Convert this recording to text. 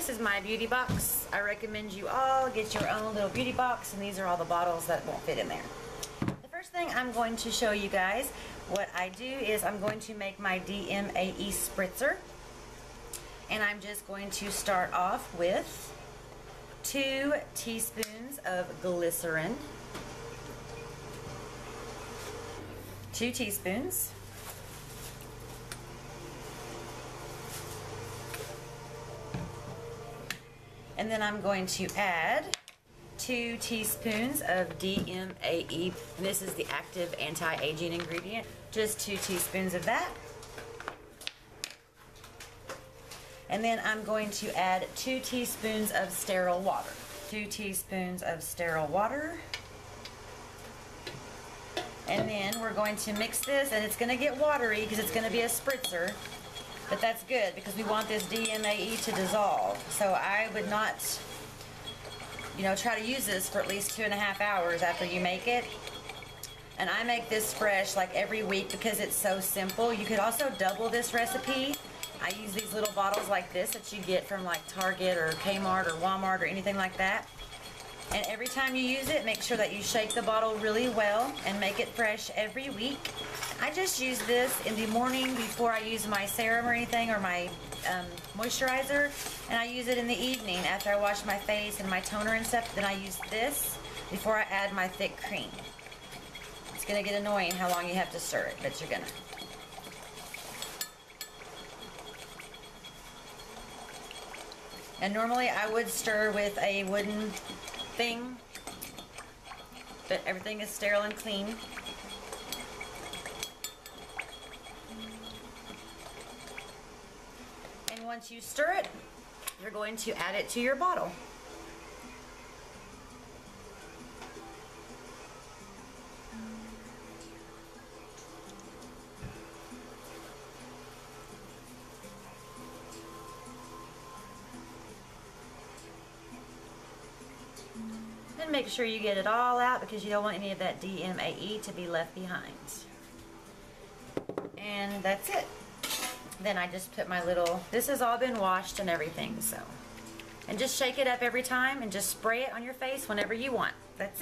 this is my beauty box. I recommend you all get your own little beauty box, and these are all the bottles that won't fit in there. The first thing I'm going to show you guys, what I do is I'm going to make my DMAE Spritzer. And I'm just going to start off with 2 teaspoons of glycerin. 2 teaspoons. And then I'm going to add 2 teaspoons of DMAE. This is the active anti-aging ingredient. Just 2 teaspoons of that. And then I'm going to add 2 teaspoons of sterile water. 2 teaspoons of sterile water. And then we're going to mix this, and it's going to get watery because it's going to be a spritzer. But that's good because we want this DMAE to dissolve. So I would not, try to use this for at least 2.5 hours after you make it. And I make this fresh like every week because it's so simple. You could also double this recipe. I use these little bottles like this that you get from like Target or Kmart or Walmart or anything like that. And every time you use it, make sure that you shake the bottle really well and make it fresh every week. I just use this in the morning before I use my serum or anything, or my moisturizer, and I use it in the evening after I wash my face and my toner and stuff. Then I use this before I add my thick cream. It's going to get annoying how long you have to stir it, but you're going to. And normally I would stir with a wooden thing, but everything is sterile and clean. And once you stir it, you're going to add it to your bottle. And make sure you get it all out because you don't want any of that DMAE to be left behind. And that's it. Then I just put my little, this has all been washed and everything, so. And just shake it up every time and just spray it on your face whenever you want. That's it.